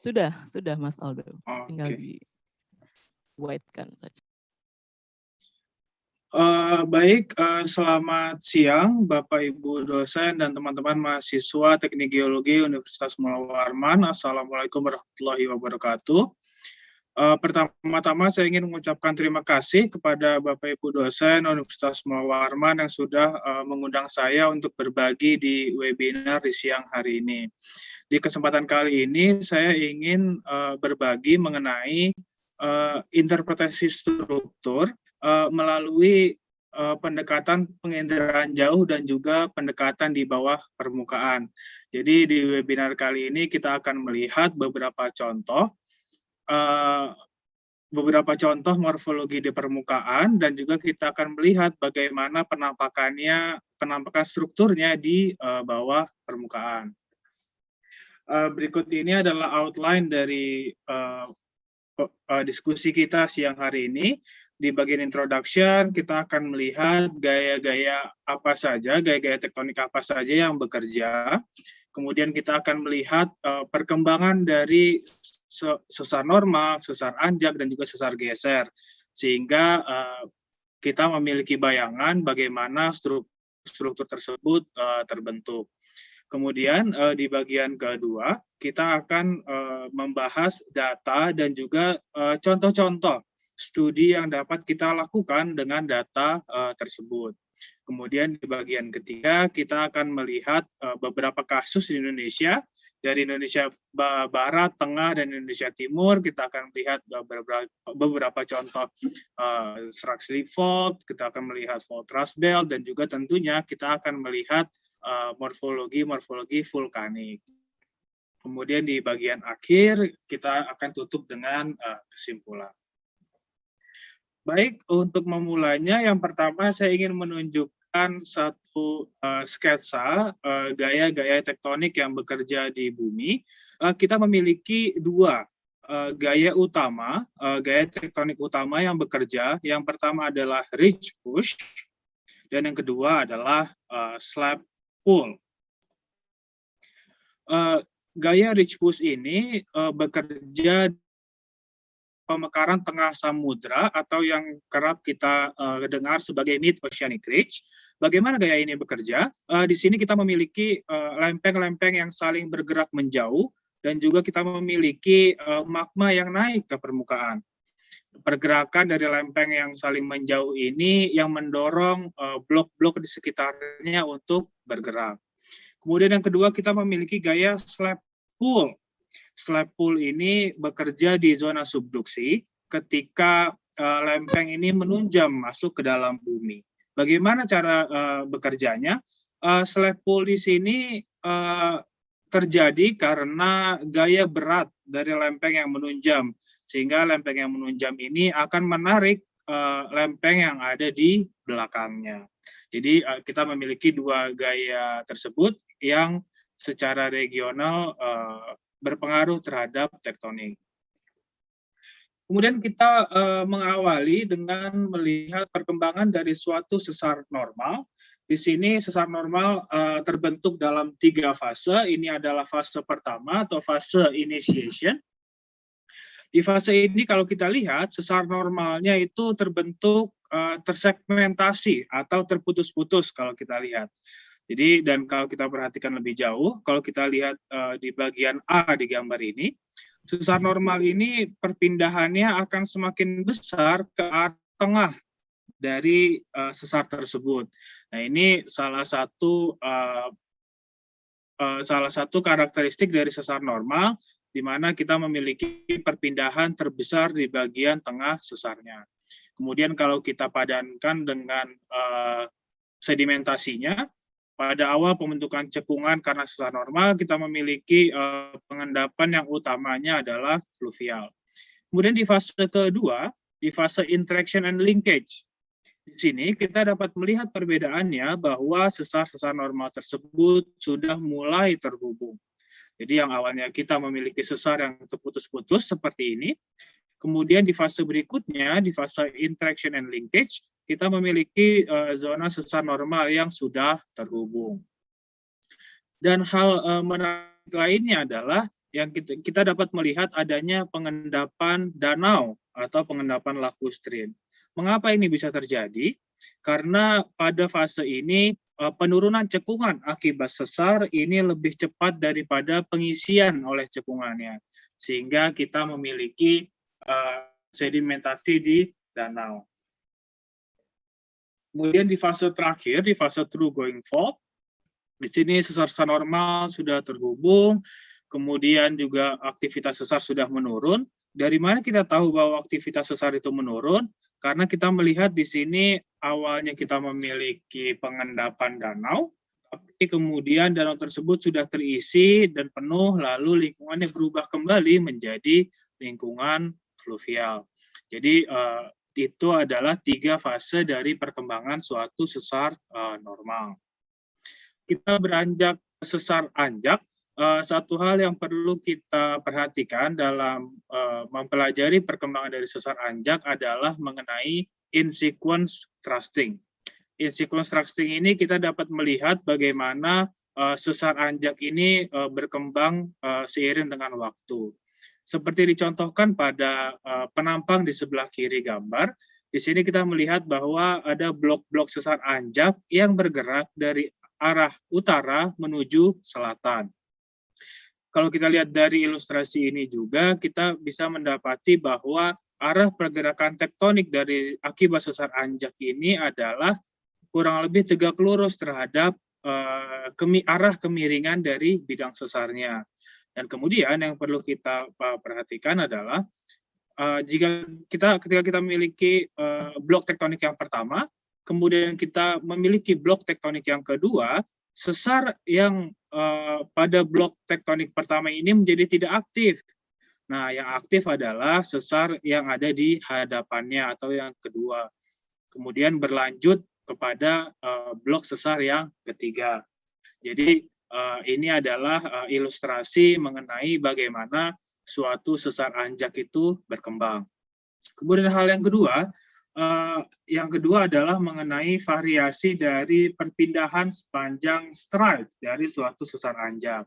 Sudah Mas Aldo. Tinggal Oke. di white-kan saja. Baik, selamat siang Bapak Ibu dosen dan teman-teman mahasiswa Teknik Geologi Universitas Mula Warman. Assalamualaikum warahmatullahi wabarakatuh. Pertama-tama saya ingin mengucapkan terima kasih kepada Bapak Ibu dosen Universitas Mula Warman yang sudah mengundang saya untuk berbagi di webinar di siang hari ini. Di kesempatan kali ini saya ingin berbagi mengenai interpretasi struktur melalui pendekatan penginderaan jauh dan juga pendekatan di bawah permukaan. Jadi di webinar kali ini kita akan melihat beberapa contoh morfologi di permukaan dan juga kita akan melihat bagaimana penampakan strukturnya di bawah permukaan. Berikut ini adalah outline dari diskusi kita siang hari ini. Di bagian introduction, kita akan melihat gaya-gaya tektonik apa saja yang bekerja. Kemudian kita akan melihat perkembangan dari sesar normal, sesar anjak, dan juga sesar geser. Sehingga kita memiliki bayangan bagaimana struktur tersebut terbentuk. Kemudian di bagian kedua, kita akan membahas data dan juga contoh-contoh studi yang dapat kita lakukan dengan data tersebut. Kemudian di bagian ketiga, kita akan melihat beberapa kasus di Indonesia, dari Indonesia Barat, Tengah, dan Indonesia Timur. Kita akan melihat beberapa contoh struct slip fault, kita akan melihat fault thrust belt, dan juga tentunya kita akan melihat morfologi vulkanik. Kemudian di bagian akhir kita akan tutup dengan kesimpulan. Baik, untuk memulainya yang pertama saya ingin menunjukkan satu sketsa gaya-gaya tektonik yang bekerja di bumi. Kita memiliki dua gaya tektonik utama yang bekerja. Yang pertama adalah ridge push dan yang kedua adalah slab pull. Gaya ridge push ini bekerja pemekaran tengah samudra atau yang kerap kita dengar sebagai mid-oceanic ridge. Bagaimana gaya ini bekerja? Di sini kita memiliki lempeng-lempeng yang saling bergerak menjauh dan juga kita memiliki magma yang naik ke permukaan. Pergerakan dari lempeng yang saling menjauh ini yang mendorong blok-blok di sekitarnya untuk bergerak. Kemudian yang kedua kita memiliki gaya slab pull. Slab pull ini bekerja di zona subduksi ketika lempeng ini menunjam masuk ke dalam bumi. Bagaimana cara bekerjanya? Slab pull di sini terjadi karena gaya berat dari lempeng yang menunjam, sehingga lempeng yang menunjam ini akan menarik lempeng yang ada di belakangnya. Jadi kita memiliki dua gaya tersebut yang secara regional berpengaruh terhadap tektonik. Kemudian kita mengawali dengan melihat perkembangan dari suatu sesar normal. Di sini sesar normal terbentuk dalam 3 fase. Ini adalah fase pertama atau fase initiation. Di fase ini kalau kita lihat sesar normalnya itu terbentuk tersegmentasi atau terputus-putus kalau kita lihat. Jadi dan kalau kita perhatikan lebih jauh, kalau kita lihat di bagian A di gambar ini, sesar normal ini perpindahannya akan semakin besar ke arah tengah dari sesar tersebut. Nah ini salah satu karakteristik dari sesar normal, di mana kita memiliki perpindahan terbesar di bagian tengah sesarnya. Kemudian kalau kita padankan dengan sedimentasinya, pada awal pembentukan cekungan karena sesar normal, kita memiliki pengendapan yang utamanya adalah fluvial. Kemudian di fase kedua, di fase interaction and linkage. Di sini kita dapat melihat perbedaannya bahwa sesar-sesar normal tersebut sudah mulai terhubung. Jadi yang awalnya kita memiliki sesar yang terputus-putus seperti ini, kemudian di fase berikutnya, di fase interaction and linkage, kita memiliki zona sesar normal yang sudah terhubung. Dan hal menarik lainnya adalah yang kita dapat melihat adanya pengendapan danau atau pengendapan lakustrine. Mengapa ini bisa terjadi? Karena pada fase ini penurunan cekungan akibat sesar ini lebih cepat daripada pengisian oleh cekungannya, sehingga kita memiliki sedimentasi di danau. Kemudian di fase terakhir, di fase true going fault, di sini sesar normal sudah terhubung, kemudian juga aktivitas sesar sudah menurun. Dari mana kita tahu bahwa aktivitas sesar itu menurun? Karena kita melihat di sini awalnya kita memiliki pengendapan danau, tapi kemudian danau tersebut sudah terisi dan penuh, lalu lingkungannya berubah kembali menjadi lingkungan fluvial. Jadi itu adalah 3 fase dari perkembangan suatu sesar normal. Kita beranjak sesar anjak, satu hal yang perlu kita perhatikan dalam mempelajari perkembangan dari sesar anjak adalah mengenai in-sequence thrusting. In-sequence thrusting ini kita dapat melihat bagaimana sesar anjak ini berkembang seiring dengan waktu. Seperti dicontohkan pada penampang di sebelah kiri gambar, di sini kita melihat bahwa ada blok-blok sesar anjak yang bergerak dari arah utara menuju selatan. Kalau kita lihat dari ilustrasi ini juga, kita bisa mendapati bahwa arah pergerakan tektonik dari akibat sesar anjak ini adalah kurang lebih tegak lurus terhadap arah kemiringan dari bidang sesarnya. Dan kemudian yang perlu kita perhatikan adalah ketika kita memiliki blok tektonik yang pertama, kemudian kita memiliki blok tektonik yang kedua, sesar yang pada blok tektonik pertama ini menjadi tidak aktif. Nah, yang aktif adalah sesar yang ada di hadapannya atau yang kedua. Kemudian berlanjut kepada blok sesar yang ketiga. Jadi ini adalah ilustrasi mengenai bagaimana suatu sesar anjak itu berkembang. Kemudian hal yang kedua adalah mengenai variasi dari perpindahan sepanjang strike dari suatu sesar anjak.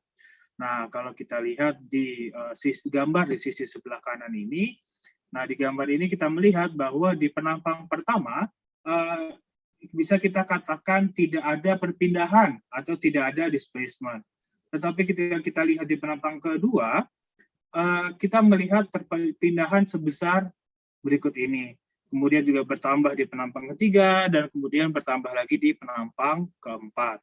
Nah, kalau kita lihat di gambar di sisi sebelah kanan ini, nah di gambar ini kita melihat bahwa di penampang pertama bisa kita katakan tidak ada perpindahan atau tidak ada displacement. Tetapi ketika kita lihat di penampang kedua, kita melihat perpindahan sebesar berikut ini. Kemudian juga bertambah di penampang ketiga, dan kemudian bertambah lagi di penampang keempat.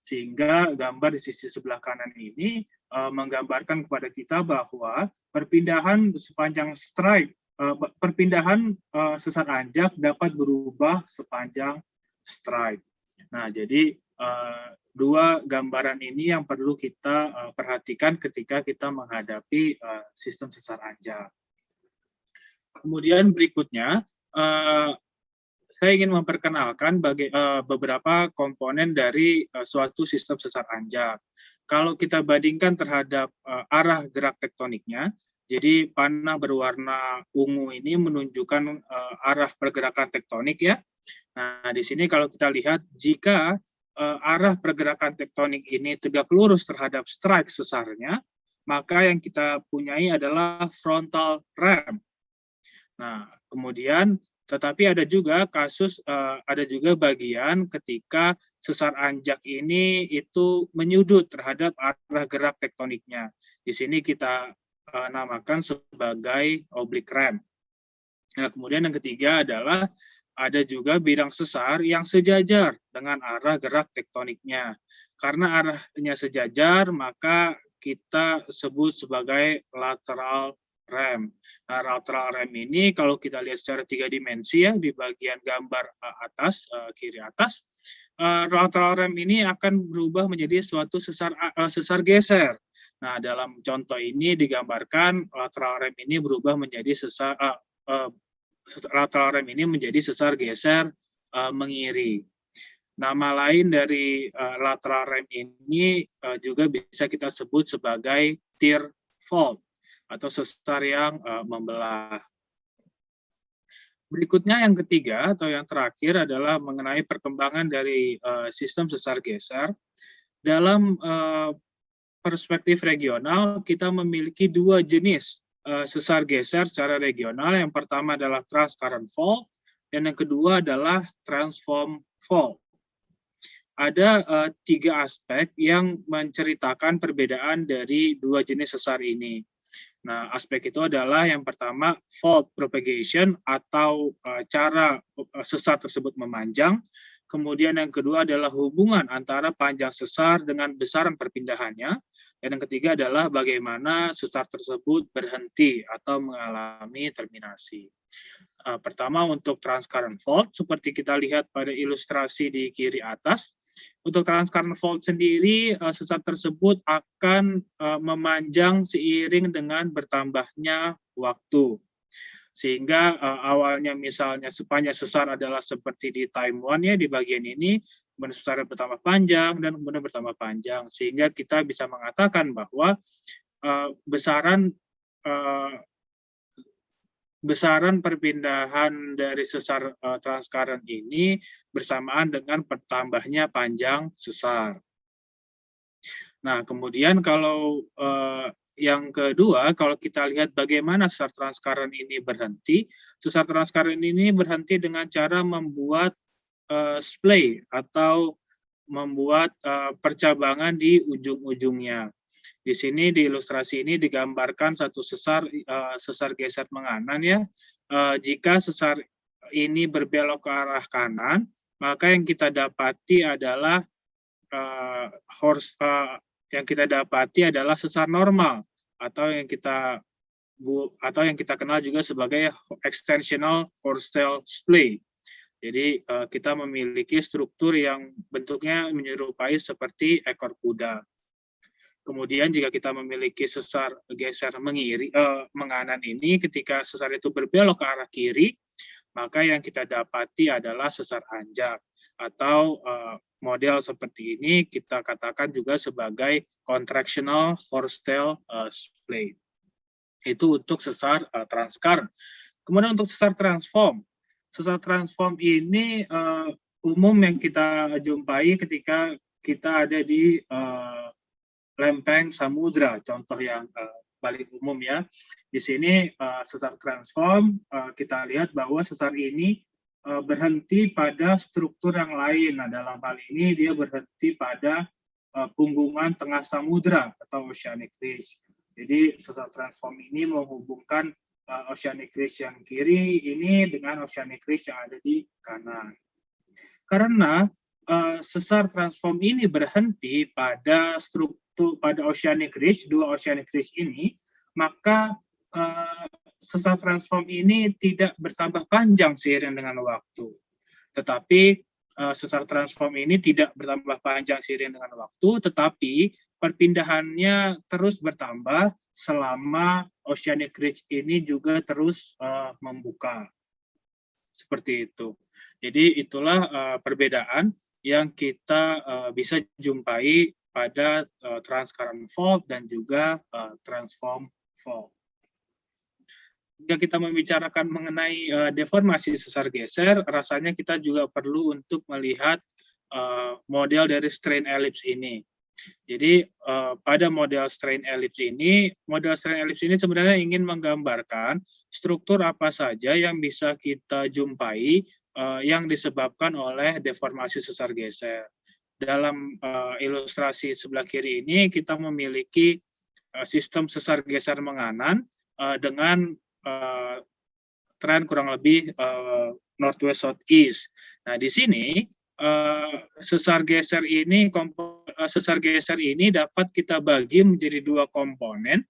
Sehingga gambar di sisi sebelah kanan ini menggambarkan kepada kita bahwa perpindahan sepanjang strike, perpindahan sesar anjak dapat berubah sepanjang strike. Nah, jadi dua gambaran ini yang perlu kita perhatikan ketika kita menghadapi sistem sesar anjak. Kemudian berikutnya, saya ingin memperkenalkan beberapa komponen dari suatu sistem sesar anjak. Kalau kita bandingkan terhadap arah gerak tektoniknya, jadi panah berwarna ungu ini menunjukkan arah pergerakan tektonik ya. Nah, di sini kalau kita lihat, jika arah pergerakan tektonik ini tegak lurus terhadap strike sesarnya, maka yang kita punyai adalah frontal ram. Nah, kemudian tetapi ada juga bagian ketika sesar anjak ini itu menyudut terhadap arah gerak tektoniknya. Di sini kita namakan sebagai oblique ram. Nah, kemudian yang ketiga adalah ada juga bidang sesar yang sejajar dengan arah gerak tektoniknya. Karena arahnya sejajar, maka kita sebut sebagai lateral ram. Nah, lateral ram ini kalau kita lihat secara 3 dimensi ya, di bagian gambar atas, kiri atas, lateral ram ini akan berubah menjadi suatu sesar geser. Nah, dalam contoh ini digambarkan lateral ram ini berubah menjadi lateral ram ini menjadi sesar geser mengiri. Nama lain dari lateral ram ini juga bisa kita sebut sebagai tear fault atau sesar yang membelah. Berikutnya yang ketiga atau yang terakhir adalah mengenai perkembangan dari sistem sesar geser. Dalam perspektif regional, kita memiliki dua jenis sesar geser secara regional. Yang pertama adalah transcurrent fault, dan yang kedua adalah transform fault. Ada tiga aspek yang menceritakan perbedaan dari dua jenis sesar ini. Nah, aspek itu adalah yang pertama fault propagation atau cara sesar tersebut memanjang. Kemudian yang kedua adalah hubungan antara panjang sesar dengan besaran perpindahannya. Dan yang ketiga adalah bagaimana sesar tersebut berhenti atau mengalami terminasi. Pertama untuk transcurrent fault, seperti kita lihat pada ilustrasi di kiri atas. Untuk transcurrent fault sendiri, sesar tersebut akan memanjang seiring dengan bertambahnya waktu. Sehingga awalnya misalnya sepanjang sesar adalah seperti di timeline ya, di bagian ini, kemudian sesar bertambah panjang dan kemudian bertambah panjang. Sehingga kita bisa mengatakan bahwa besaran perpindahan dari sesar transcurrent ini bersamaan dengan bertambahnya panjang sesar. Nah, kemudian kalau yang kedua, kalau kita lihat bagaimana sesar transcurrent ini berhenti, sesar transcurrent ini berhenti dengan cara membuat splay atau membuat percabangan di ujung-ujungnya. Di sini di ilustrasi ini digambarkan satu sesar geser menganan ya. Jika sesar ini berbelok ke arah kanan, maka yang kita dapati adalah sesar normal atau yang kita kenal juga sebagai extensional horsetail splay. Jadi kita memiliki struktur yang bentuknya menyerupai seperti ekor kuda. Kemudian jika kita memiliki sesar geser menganan ini, ketika sesar itu berbelok ke arah kiri, maka yang kita dapati adalah sesar anjak atau model seperti ini kita katakan juga sebagai contractional horsetail splay. Itu untuk sesar transcurrent. Kemudian untuk sesar transform ini umum yang kita jumpai ketika kita ada di lempeng samudra, contoh yang paling umum ya. Di sini sesar transform, kita lihat bahwa sesar ini berhenti pada struktur yang lain. Nah, dalam hal ini dia berhenti pada punggungan tengah samudra atau oceanic ridge. Jadi sesar transform ini menghubungkan oceanic ridge yang kiri ini dengan oceanic ridge yang ada di kanan. Karena sesar transform ini berhenti pada oceanic ridge, dua oceanic ridge ini, maka sesar transform ini tidak bertambah panjang seiring dengan waktu. Tetapi sesar transform ini tidak bertambah panjang seiring dengan waktu, tetapi perpindahannya terus bertambah selama oceanic ridge ini juga terus membuka. Seperti itu. Jadi itulah perbedaan yang kita bisa jumpai pada transcurrent fault dan juga transform fault. Jika kita membicarakan mengenai deformasi sesar geser, rasanya kita juga perlu untuk melihat model dari strain ellipse ini. Jadi pada model strain ellipse ini sebenarnya ingin menggambarkan struktur apa saja yang bisa kita jumpai yang disebabkan oleh deformasi sesar geser. Dalam ilustrasi sebelah kiri ini kita memiliki sistem sesar geser menganan dengan tren kurang lebih northwest southeast. Nah, di sini sesar geser ini dapat kita bagi menjadi dua komponen.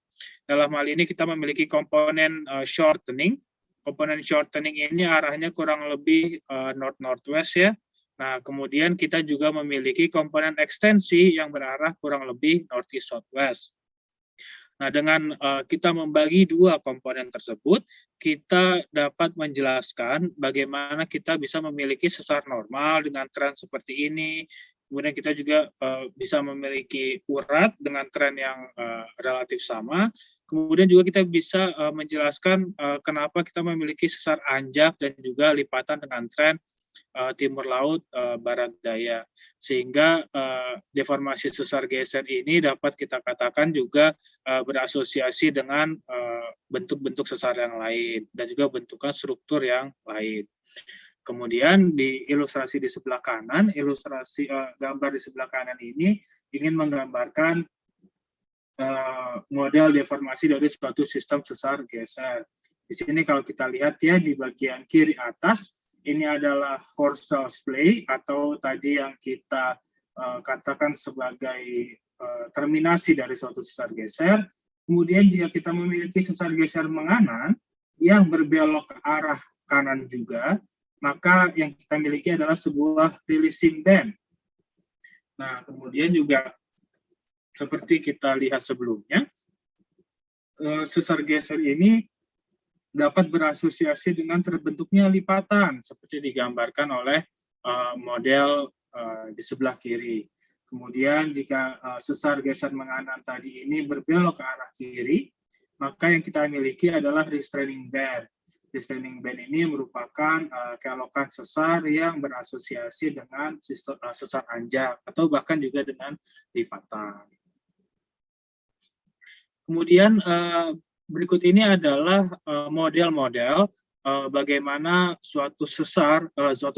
Dalam hal ini kita memiliki komponen shortening. Komponen shortening ini arahnya kurang lebih north-northwest ya. Nah, kemudian kita juga memiliki komponen ekstensi yang berarah kurang lebih northeast-southwest. Nah, dengan kita membagi dua komponen tersebut, kita dapat menjelaskan bagaimana kita bisa memiliki sesar normal dengan tren seperti ini. Kemudian kita juga bisa memiliki urat dengan tren yang relatif sama. Kemudian juga kita bisa menjelaskan kenapa kita memiliki sesar anjak dan juga lipatan dengan tren timur laut barat daya, sehingga deformasi sesar geser ini dapat kita katakan juga berasosiasi dengan bentuk-bentuk sesar yang lain dan juga bentukan struktur yang lain. Kemudian di ilustrasi di sebelah kanan, gambar di sebelah kanan ini ingin menggambarkan model deformasi dari suatu sistem sesar geser. Di sini kalau kita lihat ya, di bagian kiri atas ini adalah horizontal splay atau tadi yang kita katakan sebagai terminasi dari suatu sesar geser. Kemudian jika kita memiliki sesar geser menganan yang berbelok ke arah kanan juga, maka yang kita miliki adalah sebuah releasing band. Nah, kemudian juga seperti kita lihat sebelumnya, sesar geser ini dapat berasosiasi dengan terbentuknya lipatan, seperti digambarkan oleh model di sebelah kiri. Kemudian jika sesar geser menganan tadi ini berbelok ke arah kiri, maka yang kita miliki adalah restraining band. Restraining band ini merupakan kelokan sesar yang berasosiasi dengan sesar anjak, atau bahkan juga dengan lipatan. Kemudian berikut ini adalah model-model bagaimana suatu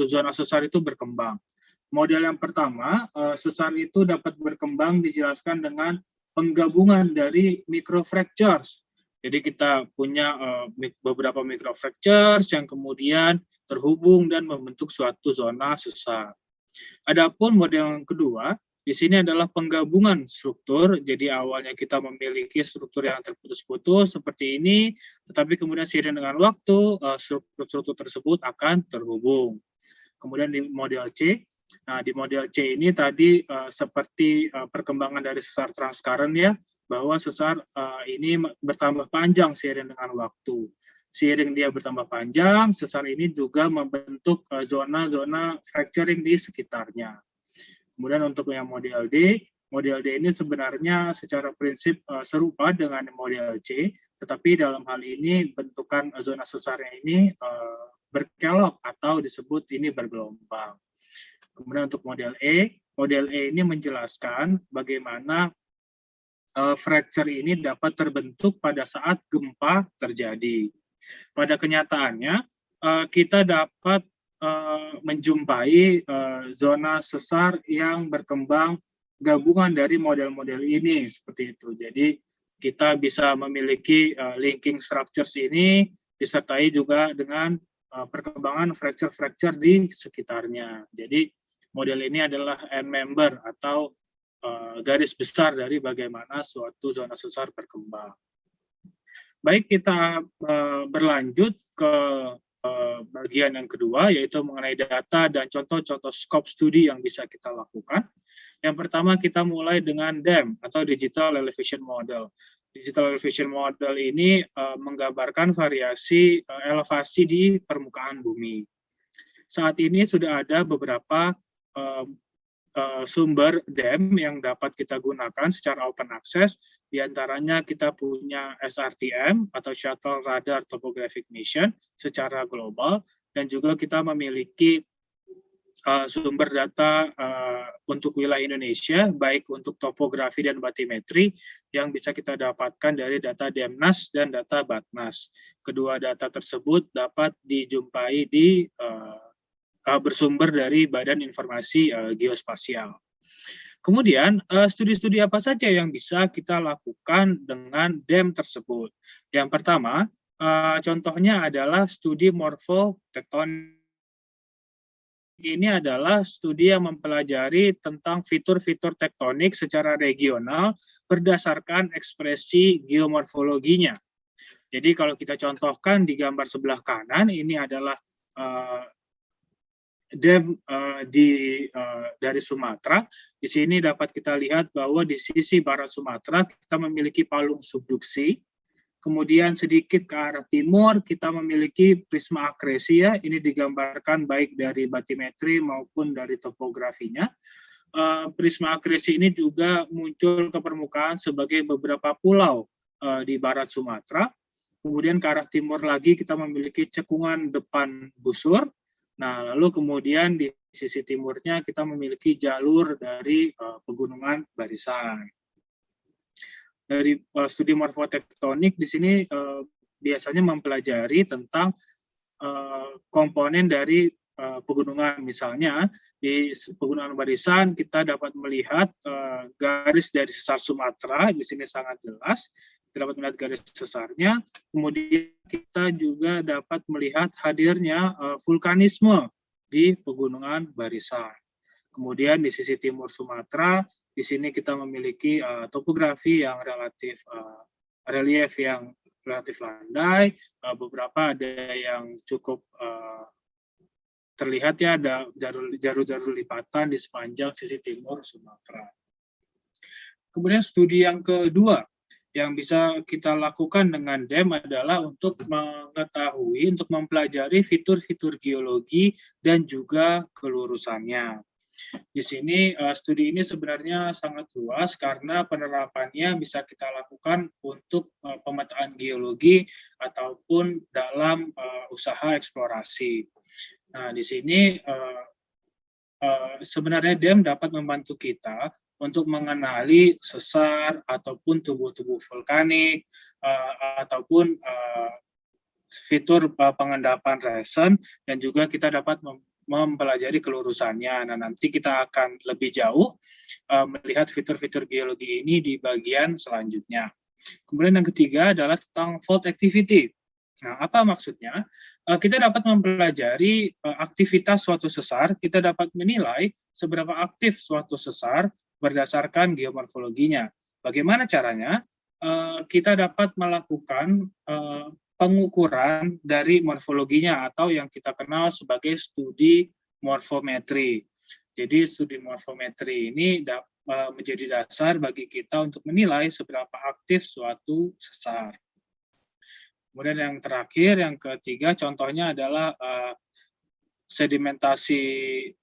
zona sesar itu berkembang. Model yang pertama, sesar itu dapat berkembang dijelaskan dengan penggabungan dari microfractures. Jadi kita punya beberapa microfractures yang kemudian terhubung dan membentuk suatu zona sesar. Adapun model yang kedua, di sini adalah penggabungan struktur, jadi awalnya kita memiliki struktur yang terputus-putus seperti ini, tetapi kemudian seiring dengan waktu, struktur tersebut akan terhubung. Kemudian di model C, nah di model C ini tadi seperti perkembangan dari sesar transcurrent ya, bahwa sesar ini bertambah panjang seiring dengan waktu. Seiring dia bertambah panjang, sesar ini juga membentuk zona-zona fracturing di sekitarnya. Kemudian untuk yang model D ini sebenarnya secara prinsip serupa dengan model C, tetapi dalam hal ini bentukan zona sesarnya ini berkelok atau disebut ini bergelombang. Kemudian untuk model E ini menjelaskan bagaimana fracture ini dapat terbentuk pada saat gempa terjadi. Pada kenyataannya, kita dapat menjumpai zona sesar yang berkembang gabungan dari model-model ini seperti itu. Jadi kita bisa memiliki linking structures ini disertai juga dengan perkembangan fracture-fracture di sekitarnya. Jadi model ini adalah end member atau garis besar dari bagaimana suatu zona sesar berkembang. Baik, kita berlanjut ke bagian yang kedua, yaitu mengenai data dan contoh-contoh scope studi yang bisa kita lakukan. Yang pertama, kita mulai dengan DEM atau Digital Elevation Model. Digital Elevation Model ini menggambarkan variasi elevasi di permukaan bumi. Saat ini sudah ada beberapa sumber DEM yang dapat kita gunakan secara open access. Di antaranya kita punya SRTM atau Shuttle Radar Topographic Mission secara global, dan juga kita memiliki sumber data untuk wilayah Indonesia, baik untuk topografi dan batimetri yang bisa kita dapatkan dari data DEMNAS dan data BATNAS. Kedua data tersebut dapat dijumpai di bersumber dari Badan Informasi Geospasial. Kemudian, studi-studi apa saja yang bisa kita lakukan dengan DEM tersebut? Yang pertama, contohnya adalah studi morfotektonik. Ini adalah studi yang mempelajari tentang fitur-fitur tektonik secara regional berdasarkan ekspresi geomorfologinya. Jadi kalau kita contohkan di gambar sebelah kanan, ini adalah DEM dari Sumatera. Di sini dapat kita lihat bahwa di sisi barat Sumatera kita memiliki palung subduksi. Kemudian sedikit ke arah timur kita memiliki prisma akresi ya. Ini digambarkan baik dari batimetri maupun dari topografinya. Prisma akresi ini juga muncul ke permukaan sebagai beberapa pulau di barat Sumatera. Kemudian ke arah timur lagi kita memiliki cekungan depan busur. Nah, lalu kemudian di sisi timurnya kita memiliki jalur dari pegunungan barisan. Dari studi morfotektonik di sini biasanya mempelajari tentang komponen dari pegunungan. Misalnya di pegunungan barisan kita dapat melihat garis dari sesar Sumatera, di sini sangat jelas kita dapat melihat garis sesarnya. Kemudian kita juga dapat melihat hadirnya vulkanisme di pegunungan barisan. Kemudian di sisi timur Sumatera, di sini kita memiliki topografi yang relatif relief yang relatif landai, beberapa ada yang cukup terlihat ya, ada jalur-jalur lipatan di sepanjang sisi timur Sumatera. Kemudian studi yang kedua yang bisa kita lakukan dengan DEM adalah untuk mengetahui, untuk mempelajari fitur-fitur geologi dan juga kelurusannya. Di sini studi ini sebenarnya sangat luas karena penerapannya bisa kita lakukan untuk pemetaan geologi ataupun dalam usaha eksplorasi. Nah, di sini sebenarnya DEM dapat membantu kita untuk mengenali sesar ataupun tubuh-tubuh vulkanik ataupun fitur pengendapan resen, dan juga kita dapat mempelajari kelurusannya. Nah, nanti kita akan lebih jauh melihat fitur-fitur geologi ini di bagian selanjutnya. Kemudian yang ketiga adalah tentang fault activity. Nah, apa maksudnya? Kita dapat mempelajari aktivitas suatu sesar, kita dapat menilai seberapa aktif suatu sesar berdasarkan geomorfologinya. Bagaimana caranya? Kita dapat melakukan pengukuran dari morfologinya atau yang kita kenal sebagai studi morfometri. Jadi studi morfometri ini menjadi dasar bagi kita untuk menilai seberapa aktif suatu sesar. Kemudian yang terakhir, yang ketiga, contohnya adalah sedimentasi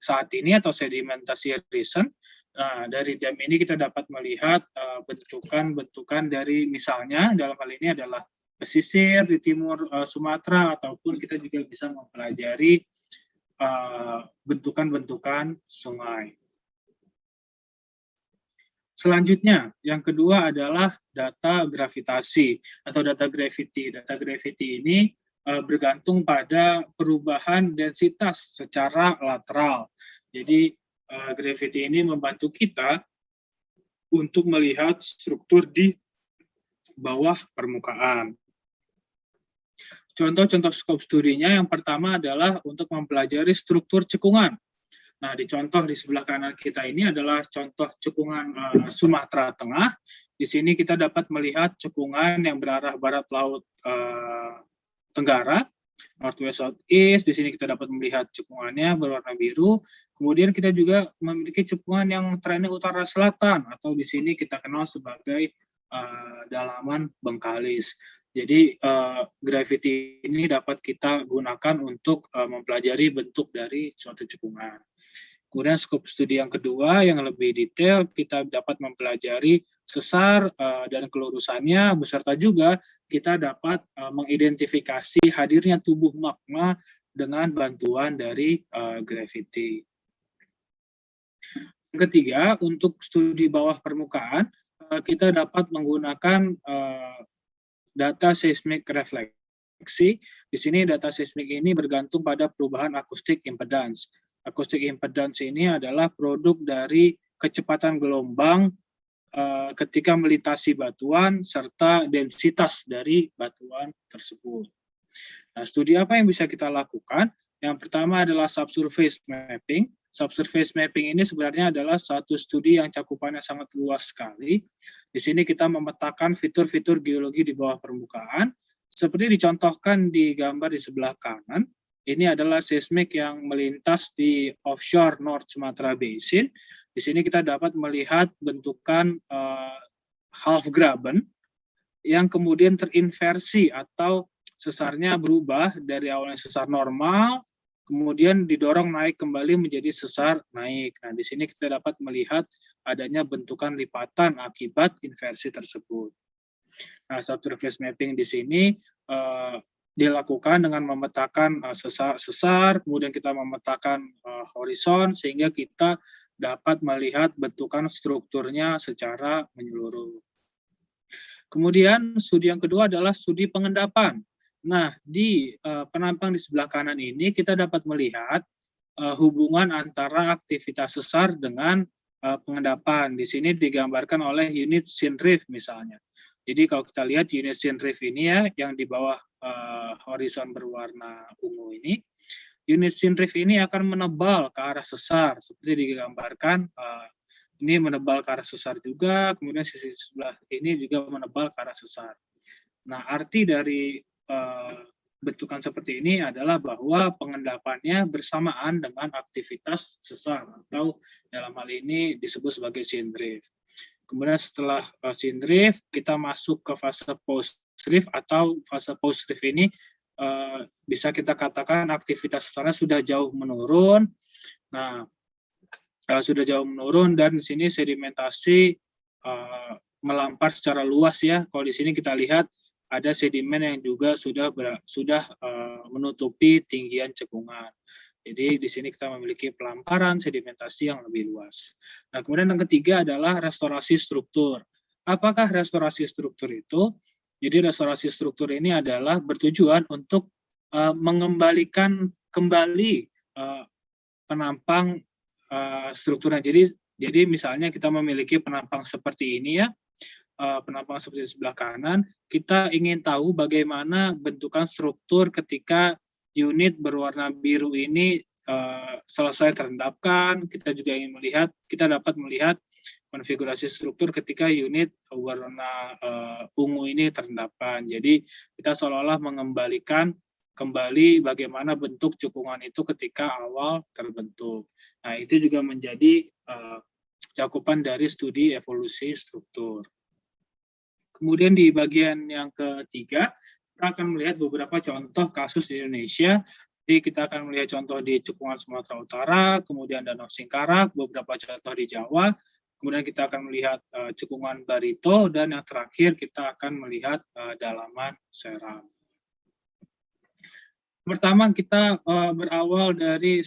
saat ini atau sedimentasi recent. Nah, dari DEM ini kita dapat melihat bentukan-bentukan dari, misalnya dalam hal ini adalah pesisir di timur Sumatera, ataupun kita juga bisa mempelajari bentukan-bentukan sungai. Selanjutnya, yang kedua adalah data gravitasi atau data gravity. Data gravity ini bergantung pada perubahan densitas secara lateral. Jadi, gravity ini membantu kita untuk melihat struktur di bawah permukaan. Contoh-contoh skop studinya yang pertama adalah untuk mempelajari struktur cekungan. Nah, di contoh di sebelah kanan kita ini adalah contoh cekungan Sumatera Tengah. Di sini kita dapat melihat cekungan yang berarah barat laut Tenggara, northwest southeast. Di sini kita dapat melihat cekungannya berwarna biru. Kemudian kita juga memiliki cekungan yang trennya utara selatan, atau di sini kita kenal sebagai dalaman Bengkalis. Jadi gravity ini dapat kita gunakan untuk mempelajari bentuk dari suatu cekungan. Kemudian skop studi yang kedua yang lebih detail, kita dapat mempelajari sesar dan kelurusannya, beserta juga kita dapat mengidentifikasi hadirnya tubuh magma dengan bantuan dari gravity. Yang ketiga, untuk studi bawah permukaan, kita dapat menggunakan data seismik refleksi. Di sini data seismik ini bergantung pada perubahan akustik impedance. Akustik impedance ini adalah produk dari kecepatan gelombang ketika melintasi batuan serta densitas dari batuan tersebut. Nah, studi apa yang bisa kita lakukan? Yang pertama adalah subsurface mapping. Subsurface mapping ini sebenarnya adalah satu studi yang cakupannya sangat luas sekali. Di sini kita memetakan fitur-fitur geologi di bawah permukaan. Seperti dicontohkan di gambar di sebelah kanan, ini adalah seismik yang melintas di offshore North Sumatra Basin. Di sini kita dapat melihat bentukan half graben yang kemudian terinversi atau sesarnya berubah dari awalnya sesar normal, kemudian didorong naik kembali menjadi sesar naik. Nah, di sini kita dapat melihat adanya bentukan lipatan akibat inversi tersebut. Nah, subsurface mapping di sini dilakukan dengan memetakan sesar, kemudian kita memetakan horizon sehingga kita dapat melihat bentukan strukturnya secara menyeluruh. Kemudian studi yang kedua adalah studi pengendapan. Nah, di penampang di sebelah kanan ini kita dapat melihat hubungan antara aktivitas sesar dengan pengendapan. Di sini digambarkan oleh unit SYNRIF misalnya. Jadi kalau kita lihat unit SYNRIF ini ya, yang di bawah horizon berwarna ungu ini, unit SYNRIF ini akan menebal ke arah sesar, seperti digambarkan. Ini menebal ke arah sesar juga, kemudian sisi sebelah ini juga menebal ke arah sesar. Nah, arti dari bentukan seperti ini adalah bahwa pengendapannya bersamaan dengan aktivitas sesar, atau dalam hal ini disebut sebagai SYNRIF. Kemudian setelah SYNRIF, kita masuk ke fase post-RIF, atau fase post-RIF ini bisa kita katakan aktivitas sesarnya sudah jauh menurun. Nah, sudah jauh menurun dan di sini sedimentasi melampar secara luas ya. Kalau di sini kita lihat ada sedimen yang juga sudah menutupi tinggian cekungan. Jadi di sini kita memiliki pelamparan sedimentasi yang lebih luas. Nah, kemudian yang ketiga adalah restorasi struktur. Apakah restorasi struktur itu? Jadi restorasi struktur ini adalah bertujuan untuk mengembalikan kembali penampang strukturnya. Jadi misalnya kita memiliki penampang seperti ini ya, penampang seperti di sebelah kanan, kita ingin tahu bagaimana bentukan struktur ketika unit berwarna biru ini selesai terendapkan. Kita juga ingin melihat, kita dapat melihat konfigurasi struktur ketika unit warna ungu ini terendapkan. Jadi kita seolah-olah mengembalikan kembali bagaimana bentuk cekungan itu ketika awal terbentuk. Nah, itu juga menjadi cakupan dari studi evolusi struktur. Kemudian di bagian yang ketiga, kita akan melihat beberapa contoh kasus di Indonesia. Jadi kita akan melihat contoh di cekungan Sumatera Utara, kemudian Danau Singkarak, beberapa contoh di Jawa, kemudian kita akan melihat cekungan Barito, dan yang terakhir kita akan melihat dalaman Seram. Pertama kita berawal dari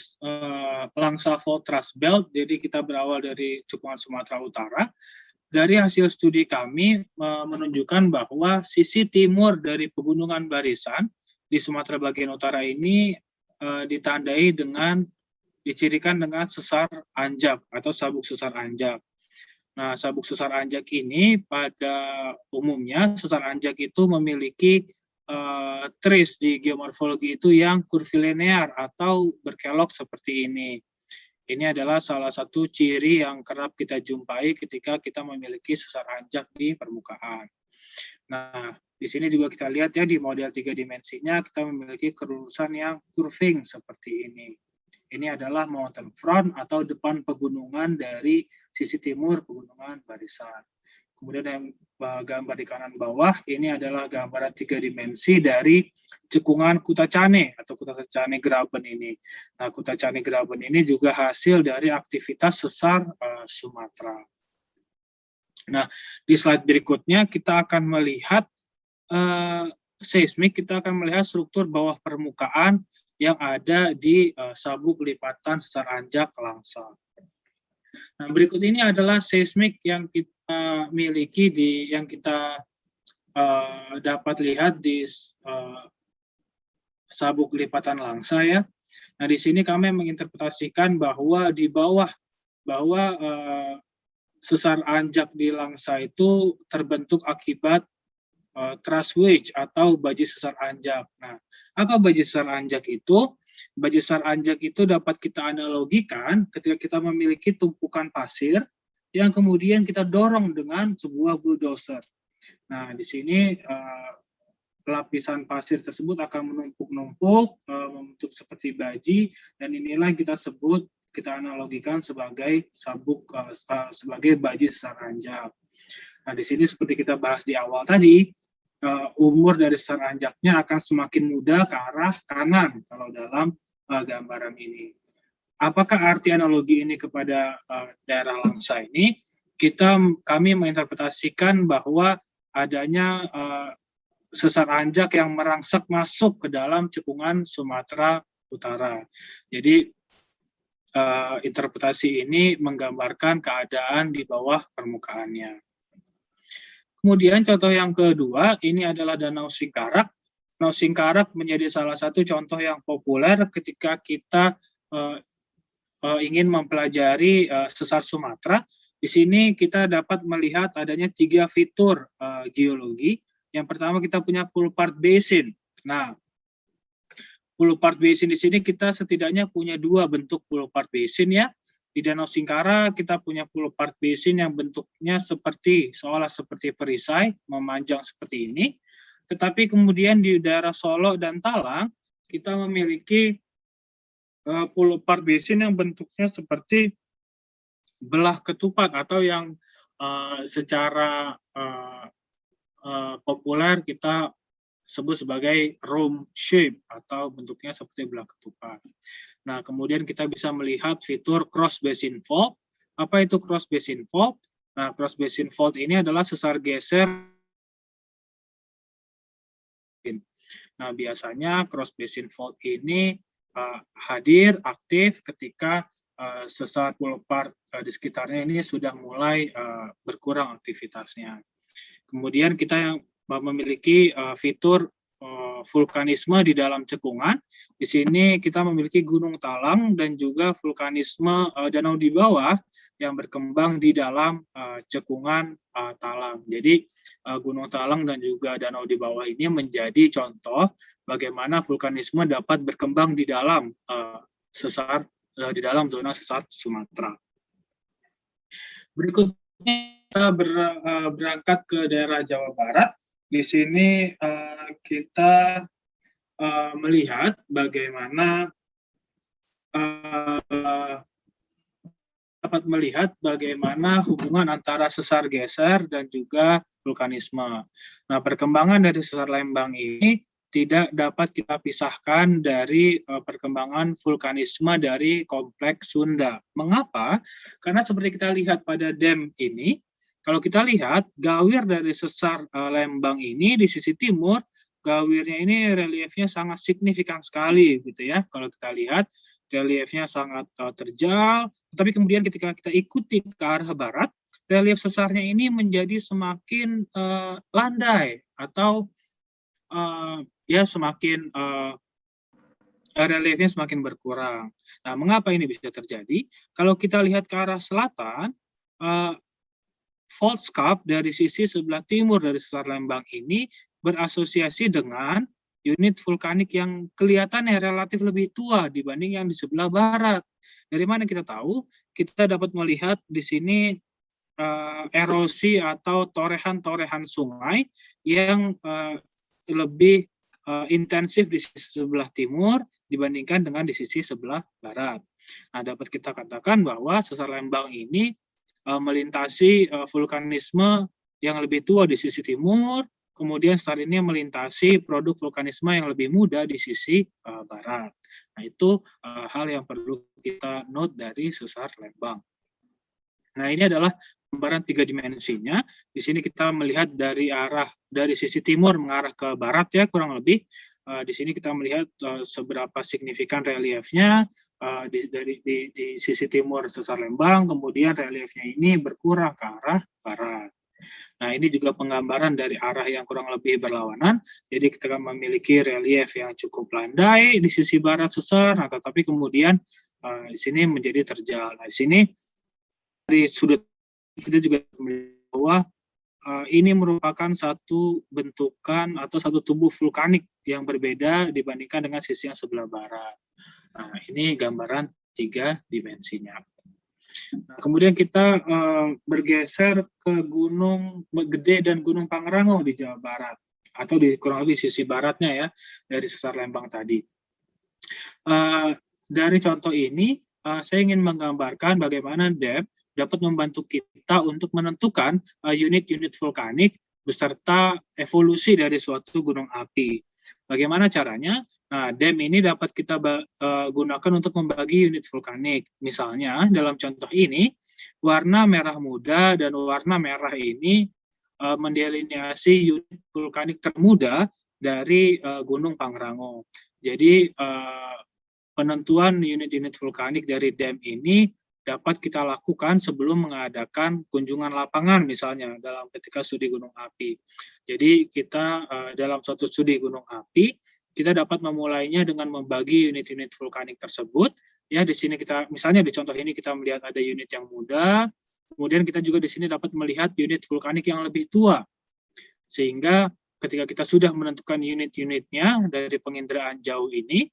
Langsa Fault Thrust Belt, jadi kita berawal dari cekungan Sumatera Utara. Dari hasil studi kami menunjukkan bahwa sisi timur dari pegunungan Barisan di Sumatera bagian utara ini ditandai dicirikan dengan sesar anjak atau sabuk sesar anjak. Nah, sabuk sesar anjak ini pada umumnya sesar anjak itu memiliki trace di geomorfologi itu yang kurvilinear atau berkelok seperti ini. Ini adalah salah satu ciri yang kerap kita jumpai ketika kita memiliki sesar anjak di permukaan. Nah, di sini juga kita lihat ya di model 3 dimensinya kita memiliki kelurusan yang curving seperti ini. Ini adalah mountain front atau depan pegunungan dari sisi timur pegunungan Barisan. Kemudian yang gambar di kanan bawah ini adalah gambaran 3 dimensi dari cekungan Kutacane atau Kutacane Graben ini. Nah, Kutacane Graben ini juga hasil dari aktivitas sesar Sumatera. Nah, di slide berikutnya kita akan melihat seismik, kita akan melihat struktur bawah permukaan yang ada di sabuk lipatan sesar anjak Langsa. Nah, berikut ini adalah seismik yang kita miliki yang kita dapat lihat di sabuk lipatan Langsa ya. Nah, di sini kami menginterpretasikan bahwa di bawah sesar anjak di Langsa itu terbentuk akibat thrust wedge atau baji sesar anjak. Nah, apa baji sesar anjak itu? Baji sesar anjak itu dapat kita analogikan ketika kita memiliki tumpukan pasir yang kemudian kita dorong dengan sebuah bulldozer. Nah, di sini lapisan pasir tersebut akan menumpuk-numpuk membentuk seperti baji, dan inilah kita analogikan sebagai sebagai baji sesar anjak. Nah, di sini seperti kita bahas di awal tadi, umur dari sesar anjaknya akan semakin muda ke arah kanan kalau dalam gambaran ini. Apakah arti analogi ini kepada daerah Langsa ini? Kami menginterpretasikan bahwa adanya sesar anjak yang merangsek masuk ke dalam cekungan Sumatera Utara. Jadi interpretasi ini menggambarkan keadaan di bawah permukaannya. Kemudian contoh yang kedua, ini adalah Danau Singkarak. Danau Singkarak menjadi salah satu contoh yang populer ketika kita ingin mempelajari sesar Sumatera. Di sini kita dapat melihat adanya 3 fitur geologi. Yang pertama kita punya Pull Part Basin. Nah, Pull Part Basin di sini kita setidaknya punya 2 bentuk Pull Part Basin ya. Di Danau Singkara kita punya Pull Part Basin yang bentuknya seolah seperti perisai, memanjang seperti ini. Tetapi kemudian di daerah Solo dan Talang kita memiliki Pull Part Basin yang bentuknya seperti belah ketupat atau yang secara populer kita sebut sebagai rome shape atau bentuknya seperti belah ketupat. Nah, kemudian kita bisa melihat fitur cross basin fault. Apa itu cross basin fault? Nah, cross basin fault ini adalah sesar geser. Nah, biasanya cross basin fault ini hadir aktif ketika sesar pull part di sekitarnya ini sudah mulai berkurang aktivitasnya. Kemudian kita yang memiliki fitur vulkanisme di dalam cekungan. Di sini kita memiliki Gunung Talang dan juga vulkanisme danau di bawah yang berkembang di dalam cekungan Talang. Jadi Gunung Talang dan juga danau di bawah ini menjadi contoh bagaimana vulkanisme dapat berkembang di dalam di dalam zona sesar Sumatera. Berikutnya kita berangkat ke daerah Jawa Barat. Di sini kita melihat bagaimana dapat melihat bagaimana hubungan antara sesar geser dan juga vulkanisme. Nah, perkembangan dari sesar Lembang ini tidak dapat kita pisahkan dari perkembangan vulkanisme dari kompleks Sunda. Mengapa? Karena seperti kita lihat pada dam ini, kalau kita lihat gawir dari sesar Lembang ini di sisi timur, gawirnya ini reliefnya sangat signifikan sekali, gitu ya. Kalau kita lihat reliefnya sangat terjal, tapi kemudian ketika kita ikuti ke arah barat, relief sesarnya ini menjadi semakin landai atau ya semakin reliefnya semakin berkurang. Nah, mengapa ini bisa terjadi? Kalau kita lihat ke arah selatan, fault scarp dari sisi sebelah timur dari sesar Lembang ini berasosiasi dengan unit vulkanik yang kelihatannya relatif lebih tua dibanding yang di sebelah barat. Dari mana kita tahu? Kita dapat melihat di sini erosi atau torehan-torehan sungai yang lebih intensif di sisi sebelah timur dibandingkan dengan di sisi sebelah barat. Nah, dapat kita katakan bahwa sesar Lembang ini melintasi vulkanisme yang lebih tua di sisi timur, kemudian sesar ini melintasi produk vulkanisme yang lebih muda di sisi barat. Nah, itu hal yang perlu kita note dari sesar Lembang. Nah, ini adalah gambaran 3 dimensinya. Di sini kita melihat dari sisi timur mengarah ke barat ya, kurang lebih. Di sini kita melihat seberapa signifikan reliefnya di sisi timur sesar Lembang, kemudian reliefnya ini berkurang ke arah barat. Nah, ini juga penggambaran dari arah yang kurang lebih berlawanan. Jadi kita memiliki relief yang cukup landai di sisi barat sesar, nah, tetapi kemudian di sini menjadi terjal. Nah, di sini dari sudut kita juga melihat bahwa ini merupakan satu bentukan atau satu tubuh vulkanik yang berbeda dibandingkan dengan sisi yang sebelah barat. Nah, ini gambaran 3 dimensinya. Nah, kemudian kita bergeser ke Gunung Gede dan Gunung Pangrango di Jawa Barat, atau di kurang lebih sisi baratnya ya, dari sesar Lembang tadi. Dari contoh ini, saya ingin menggambarkan bagaimana dam dapat membantu kita untuk menentukan unit-unit vulkanik beserta evolusi dari suatu gunung api. Bagaimana caranya? Nah, dam ini dapat kita gunakan untuk membagi unit vulkanik. Misalnya, dalam contoh ini, warna merah muda dan warna merah ini mendelineasi unit vulkanik termuda dari Gunung Pangrango. Jadi penentuan unit-unit vulkanik dari dam ini dapat kita lakukan sebelum mengadakan kunjungan lapangan misalnya dalam ketika studi gunung api. Jadi kita dalam suatu studi gunung api kita dapat memulainya dengan membagi unit-unit vulkanik tersebut. Ya di sini kita misalnya di contoh ini kita melihat ada unit yang muda, kemudian kita juga di sini dapat melihat unit vulkanik yang lebih tua. Sehingga ketika kita sudah menentukan unit-unitnya dari penginderaan jauh ini,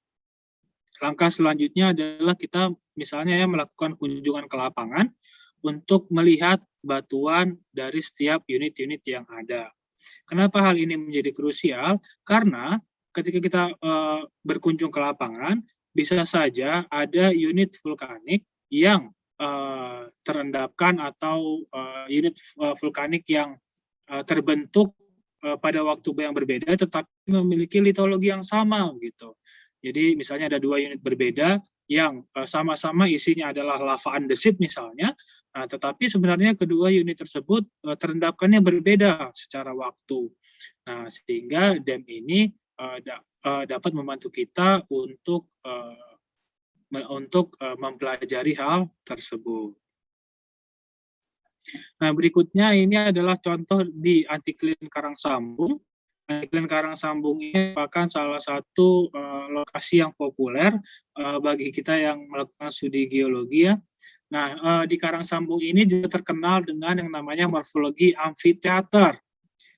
langkah selanjutnya adalah kita misalnya ya melakukan kunjungan ke lapangan untuk melihat batuan dari setiap unit-unit yang ada. Kenapa hal ini menjadi krusial? Karena ketika kita berkunjung ke lapangan, bisa saja ada unit vulkanik yang terendapkan atau unit vulkanik yang terbentuk pada waktu yang berbeda, tetapi memiliki litologi yang sama gitu. Jadi misalnya ada dua unit berbeda yang sama-sama isinya adalah lava andesit misalnya, tetapi sebenarnya kedua unit tersebut terendapkannya berbeda secara waktu. Nah, sehingga dam ini dapat membantu kita untuk mempelajari hal tersebut. Nah, berikutnya ini adalah contoh di Antiklin Karangsambung. Antiklin Karangsambung ini merupakan salah satu lokasi yang populer bagi kita yang melakukan studi geologi ya. Nah, di Karangsambung ini juga terkenal dengan yang namanya morfologi amfiteater.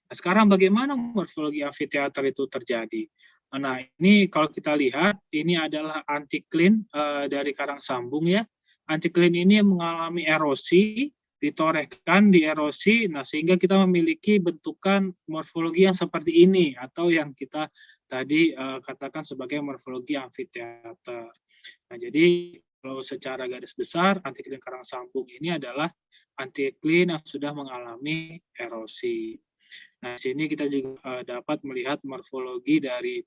Nah, sekarang bagaimana morfologi amfiteater itu terjadi? Nah, ini kalau kita lihat, ini adalah antiklin dari Karangsambung ya. Antiklin ini mengalami erosi, ditorehkan, dierosi, nah sehingga kita memiliki bentukan morfologi yang seperti ini atau yang kita tadi katakan sebagai morfologi amfiteater. Nah, jadi kalau secara garis besar antiklin Karangsambung ini adalah antiklin yang sudah mengalami erosi. Nah, di sini kita juga dapat melihat morfologi dari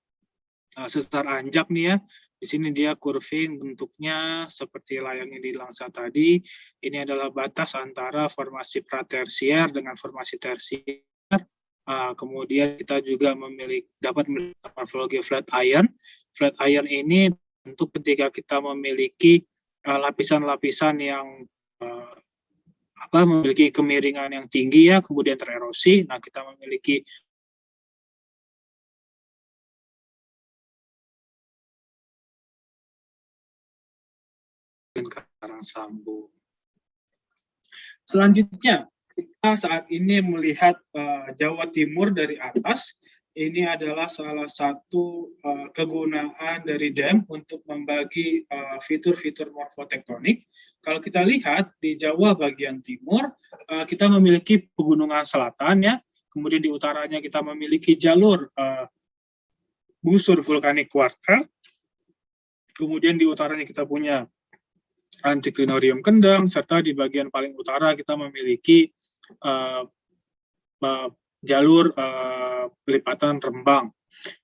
sesar anjak nih ya. Di sini dia curving bentuknya seperti layaknya di Langsa tadi. Ini adalah batas antara formasi pratersier dengan formasi tersier. Kemudian kita juga dapat melihat morfologi flat iron. Flat iron ini tentu ketika kita memiliki lapisan-lapisan yang memiliki kemiringan yang tinggi ya, kemudian tererosi. Nah, kita memiliki Karangsambung. Selanjutnya, kita saat ini melihat Jawa Timur dari atas. Ini adalah salah satu kegunaan dari dam untuk membagi fitur-fitur morfotektonik. Kalau kita lihat di Jawa bagian timur, kita memiliki pegunungan selatan ya. Kemudian di utaranya kita memiliki jalur busur vulkanik kuarter. Kemudian di utaranya kita punya Antiklinorium Kendang, serta di bagian paling utara kita memiliki jalur pelipatan Rembang.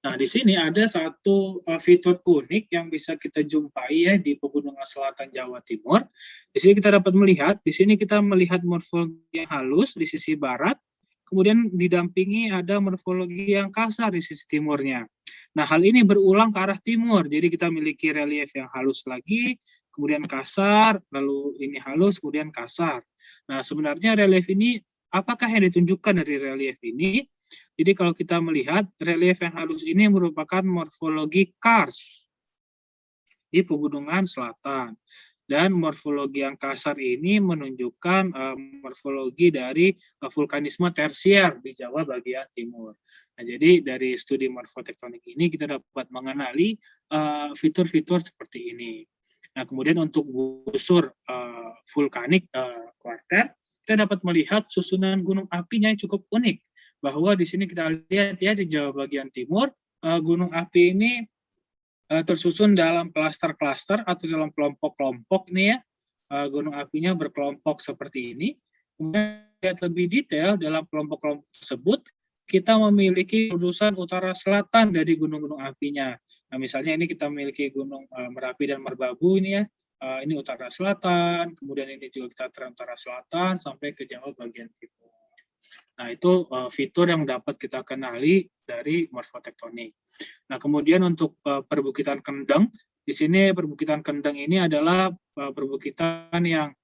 Nah, di sini ada satu fitur unik yang bisa kita jumpai ya di pegunungan selatan Jawa Timur. Di sini kita dapat melihat, di sini kita melihat morfologi yang halus di sisi barat, kemudian didampingi ada morfologi yang kasar di sisi timurnya. Nah, hal ini berulang ke arah timur, jadi kita memiliki relief yang halus lagi, kemudian kasar, lalu ini halus, kemudian kasar. Nah, sebenarnya relief ini, apakah yang ditunjukkan dari relief ini? Jadi kalau kita melihat, relief yang halus ini merupakan morfologi kars di pegunungan selatan. Dan morfologi yang kasar ini menunjukkan morfologi dari vulkanisme tersier di Jawa bagian timur. Nah, jadi dari studi morfotektonik ini kita dapat mengenali fitur-fitur seperti ini. Nah, kemudian untuk busur vulkanik kuarter, kita dapat melihat susunan gunung apinya yang cukup unik. Bahwa di sini kita lihat ya di Jawa bagian timur, gunung api ini tersusun dalam klaster-klaster atau dalam kelompok-kelompok nih ya. Gunung apinya berkelompok seperti ini. Kemudian lihat lebih detail dalam kelompok-kelompok tersebut, kita memiliki urusan utara selatan dari gunung-gunung apinya. Nah, misalnya ini kita memiliki gunung Merapi dan Merbabu ini ya. Ini utara selatan, kemudian ini juga kita utara selatan sampai ke Jawa bagian timur. Nah, itu fitur yang dapat kita kenali dari morfotektonik. Nah, kemudian untuk perbukitan kendeng, di sini perbukitan kendeng ini adalah perbukitan yang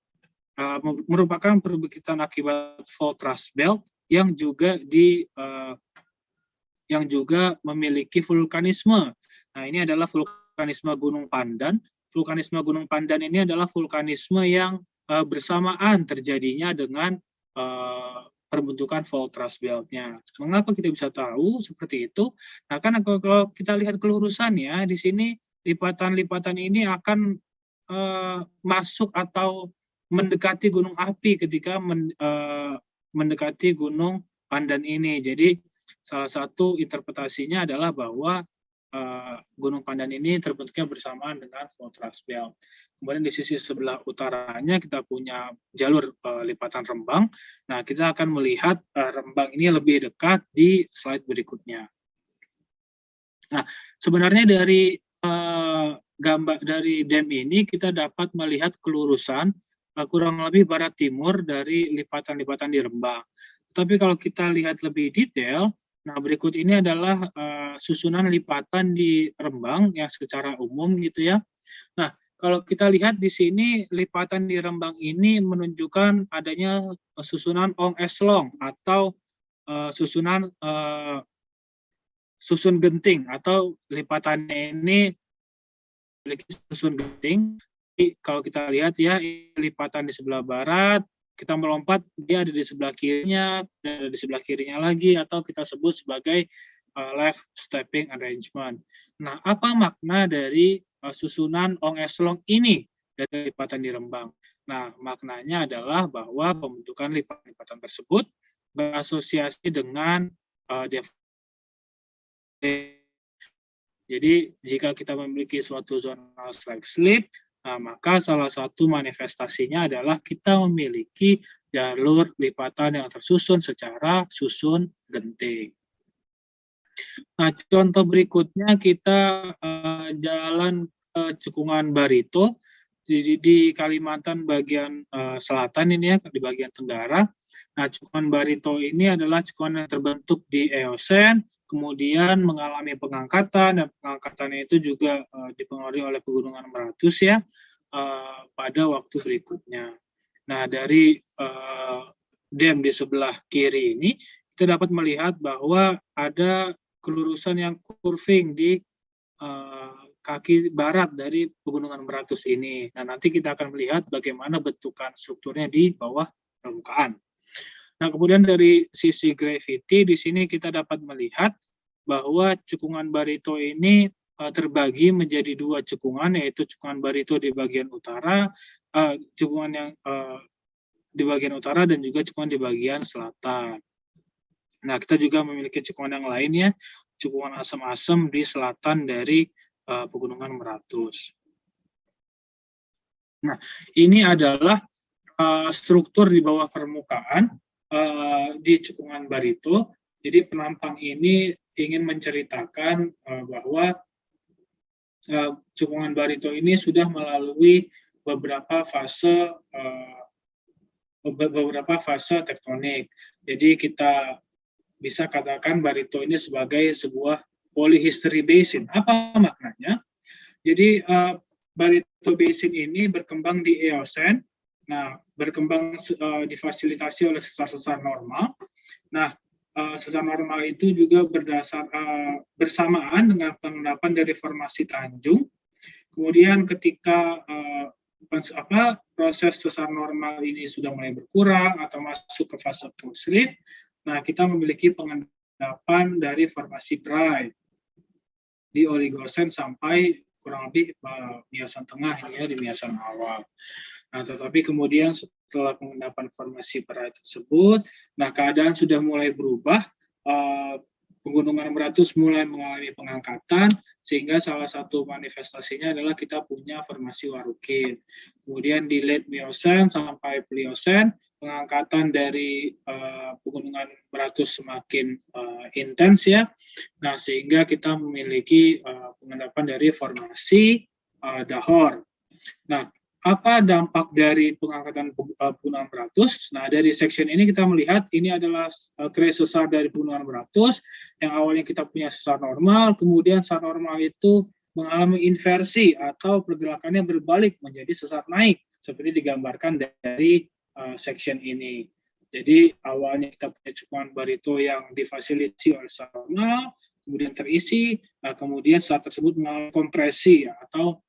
merupakan perbukitan akibat fault thrust belt yang juga memiliki vulkanisme. Nah, ini adalah vulkanisme Gunung Pandan. Vulkanisme Gunung Pandan ini adalah vulkanisme yang bersamaan terjadinya dengan perbentukan fault thrust belt-nya. Mengapa kita bisa tahu seperti itu? Nah, kan kalau kita lihat kelurusannya, di sini lipatan-lipatan ini akan masuk atau mendekati gunung api ketika mendekati Gunung Pandan ini. Jadi, salah satu interpretasinya adalah bahwa Gunung Pandan ini terbentuknya bersamaan dengan fault thrust belt. Kemudian di sisi sebelah utaranya kita punya jalur lipatan Rembang. Nah, kita akan melihat Rembang ini lebih dekat di slide berikutnya. Nah, sebenarnya dari gambar dari dam ini kita dapat melihat kelurusan kurang lebih barat timur dari lipatan-lipatan di Rembang. Tapi kalau kita lihat lebih detail, nah berikut ini adalah susunan lipatan di Rembang ya secara umum gitu ya. Nah, kalau kita lihat di sini lipatan di Rembang ini menunjukkan adanya susunan ong eslong atau susun genting atau lipatannya ini memiliki susun genting. Jadi, kalau kita lihat ya lipatan di sebelah barat, kita melompat dia ada di sebelah kirinya, dan ada di sebelah kirinya lagi, atau kita sebut sebagai left stepping arrangement. Nah, apa makna dari susunan ong eslong ini dari lipatan di Rembang? Nah, maknanya adalah bahwa pembentukan lipatan-lipatan tersebut berasosiasi dengan jadi, jika kita memiliki suatu zona slack slip, maka salah satu manifestasinya adalah kita memiliki jalur lipatan yang tersusun secara susun genting. Nah, contoh berikutnya kita jalan ke Cekungan Barito di Kalimantan bagian selatan ini ya, di bagian tenggara. Nah, Cekungan Barito ini adalah cekungan yang terbentuk di Eosen, kemudian mengalami pengangkatan, dan pengangkatannya itu juga dipengaruhi oleh pegunungan Meratus ya pada waktu berikutnya. Nah, dari dam di sebelah kiri ini kita dapat melihat bahwa ada kelurusan yang curving di kaki barat dari pegunungan Meratus ini. Nah, nanti kita akan melihat bagaimana bentukan strukturnya di bawah permukaan. Nah, kemudian dari sisi gravity, di sini kita dapat melihat bahwa Cekungan Barito ini terbagi menjadi dua cekungan, yaitu Cekungan Barito di bagian utara, cekungan yang di bagian utara dan juga cekungan di bagian selatan. Nah, kita juga memiliki cekungan yang lainnya, cekungan asam-asam di selatan dari pegunungan Meratus. Nah, ini adalah struktur di bawah permukaan di Cekungan Barito. Jadi penampang ini ingin menceritakan bahwa Cekungan Barito ini sudah melalui beberapa fase tektonik. Jadi kita bisa katakan Barito ini sebagai sebuah polyhistory basin. Apa maknanya? Jadi Barito Basin ini berkembang di Eosen. Nah, berkembang difasilitasi oleh sesar-sesar normal. Nah, sesar normal itu juga bersamaan dengan pengendapan dari formasi Tanjung. Kemudian ketika proses sesar normal ini sudah mulai berkurang atau masuk ke fase post-rift, nah kita memiliki pengendapan dari formasi Bray di Oligosen sampai kurang lebih Miasan tengah ya di Miasan awal. Nah, tetapi kemudian setelah pengendapan formasi Bray tersebut, nah keadaan sudah mulai berubah. Pegunungan Meratus mulai mengalami pengangkatan, sehingga salah satu manifestasinya adalah kita punya formasi Warukin. Kemudian di late Miocene sampai Pliocene, pengangkatan dari pegunungan Meratus semakin intens ya. Nah, sehingga kita memiliki pengendapan dari formasi Dahor. Nah, apa dampak dari pengangkatan penggunaan beratus? Nah, dari section ini kita melihat ini adalah trace sesar dari penggunaan beratus yang awalnya kita punya sesar normal, kemudian sesar normal itu mengalami inversi atau pergerakannya berbalik menjadi sesar naik seperti digambarkan dari section ini. Jadi awalnya kita punya cekungan barito yang difasilitasi oleh sesar normal, kemudian terisi, kemudian saat tersebut mengalami kompresi atau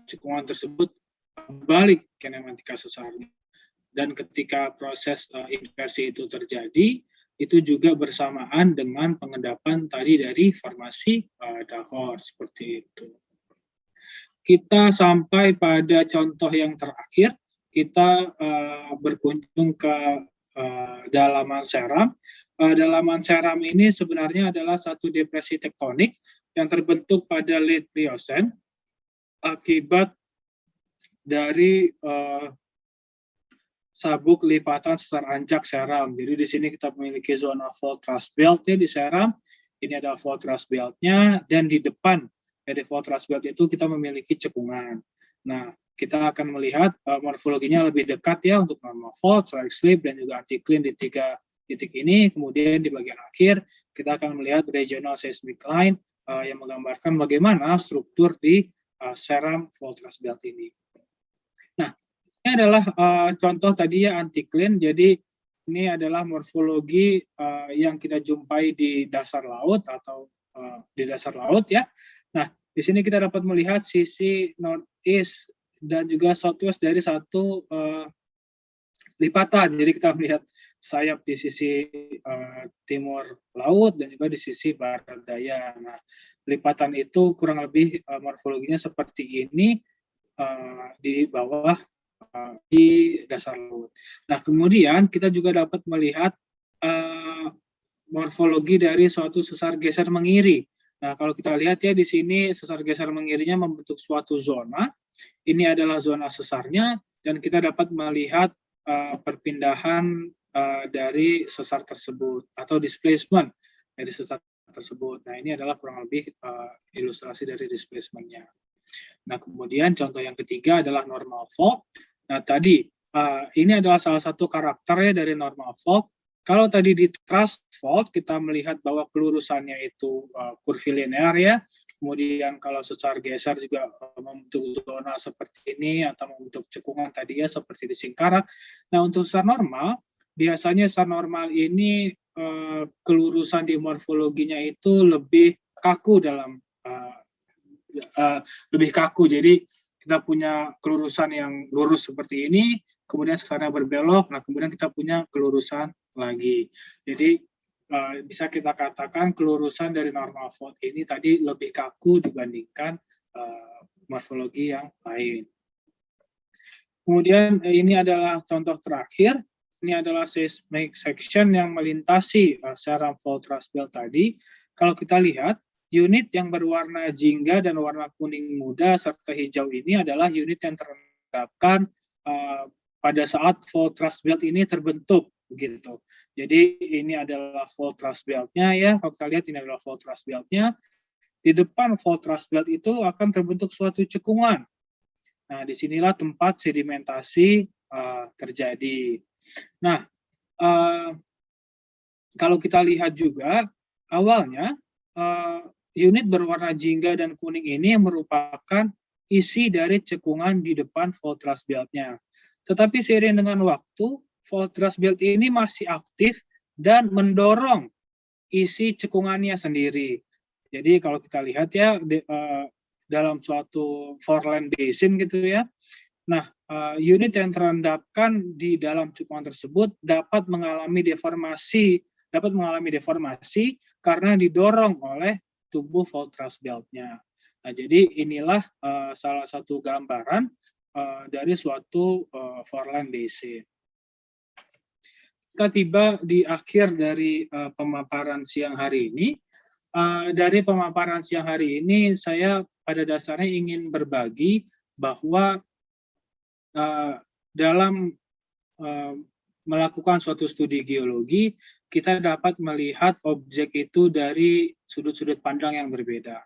cekungan tersebut balik kinematika sesarnya. Dan ketika proses inversi itu terjadi, itu juga bersamaan dengan pengendapan tadi dari formasi dahor seperti itu. Kita sampai pada contoh yang terakhir, kita berkunjung ke dalaman Seram. Dalaman Seram ini sebenarnya adalah satu depresi tektonik yang terbentuk pada late Pliocene akibat dari sabuk lipatan sesar ancak Seram. Jadi di sini kita memiliki zona fault thrust belt ya di Seram. Ini adalah fault thrust belt-nya, dan di depan dari fault thrust belt itu kita memiliki cekungan. Nah, kita akan melihat morfologinya lebih dekat ya untuk normal fault, strike slip, dan juga anticline di 3 titik ini. Kemudian di bagian akhir kita akan melihat regional seismic line yang menggambarkan bagaimana struktur di Seram fault thrust belt ini. Nah, ini adalah contoh tadi ya anticline. Jadi ini adalah morfologi yang kita jumpai di dasar laut atau di dasar laut ya. Nah, di sini kita dapat melihat sisi northeast dan juga southwest dari satu lipatan. Jadi kita melihat sayap di sisi timur laut dan juga di sisi barat daya. Nah, lipatan itu kurang lebih morfologinya seperti ini di bawah di dasar laut. Nah, kemudian kita juga dapat melihat morfologi dari suatu sesar geser mengiri. Nah, kalau kita lihat ya di sini sesar geser mengirinya membentuk suatu zona. Ini adalah zona sesarnya, dan kita dapat melihat perpindahan dari sesar tersebut atau displacement dari sesar tersebut. Nah, ini adalah kurang lebih ilustrasi dari displacement-nya. Nah, kemudian contoh yang ketiga adalah normal fault. Nah, tadi ini adalah salah satu karakternya dari normal fault. Kalau tadi di thrust fault kita melihat bahwa kelurusannya itu kurvilinear ya. Kemudian kalau sesar geser juga membentuk zona seperti ini atau membentuk cekungan tadi ya seperti di Singkarak. Nah, untuk sesar normal, biasanya sesar normal ini kelurusan di morfologinya itu lebih kaku dalam lebih kaku. Jadi kita punya kelurusan yang lurus seperti ini, kemudian sesarnya berbelok, nah kemudian kita punya kelurusan lagi. Jadi bisa kita katakan kelurusan dari normal fault ini tadi lebih kaku dibandingkan morfologi yang lain. Kemudian ini adalah contoh terakhir. Ini adalah seismic section yang melintasi Seram fault thrust belt tadi. Kalau kita lihat, unit yang berwarna jingga dan warna kuning muda serta hijau ini adalah unit yang terendapkan pada saat fault thrust belt ini terbentuk, begitu. Jadi ini adalah fault thrust belt-nya ya. Kalau kita lihat ini adalah fault thrust belt-nya. Di depan fault thrust belt itu akan terbentuk suatu cekungan. Nah, disinilah tempat sedimentasi terjadi. Nah, kalau kita lihat juga awalnya unit berwarna jingga dan kuning ini merupakan isi dari cekungan di depan fault thrust belt-nya. Tetapi seiring dengan waktu, fault thrust belt ini masih aktif dan mendorong isi cekungannya sendiri. Jadi kalau kita lihat ya dalam suatu foreland basin gitu ya. Nah, unit yang terendapkan di dalam cekungan tersebut dapat mengalami deformasi karena didorong oleh tubuh fault thrust belt-nya. Nah, jadi inilah salah satu gambaran dari suatu foreland basin. Kita tiba di akhir dari pemaparan siang hari ini. Dari pemaparan siang hari ini, saya pada dasarnya ingin berbagi bahwa dalam melakukan suatu studi geologi, kita dapat melihat objek itu dari sudut-sudut pandang yang berbeda.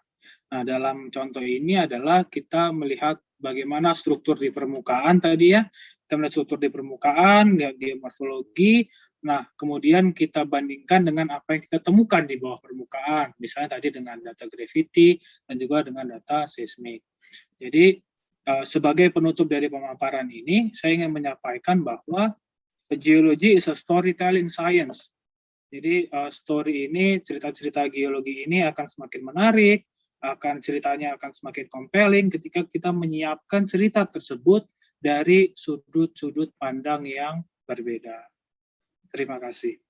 Nah, dalam contoh ini adalah kita melihat bagaimana struktur di permukaan tadi ya. Kita melihat struktur di permukaan, lihat geomorfologi. Nah, kemudian kita bandingkan dengan apa yang kita temukan di bawah permukaan. Misalnya tadi dengan data gravity dan juga dengan data seismik. Jadi, sebagai penutup dari pemaparan ini, saya ingin menyampaikan bahwa geology is a storytelling science. Jadi, story ini, cerita-cerita geologi ini akan semakin menarik, ceritanya akan semakin compelling ketika kita menyiapkan cerita tersebut dari sudut-sudut pandang yang berbeda. Terima kasih.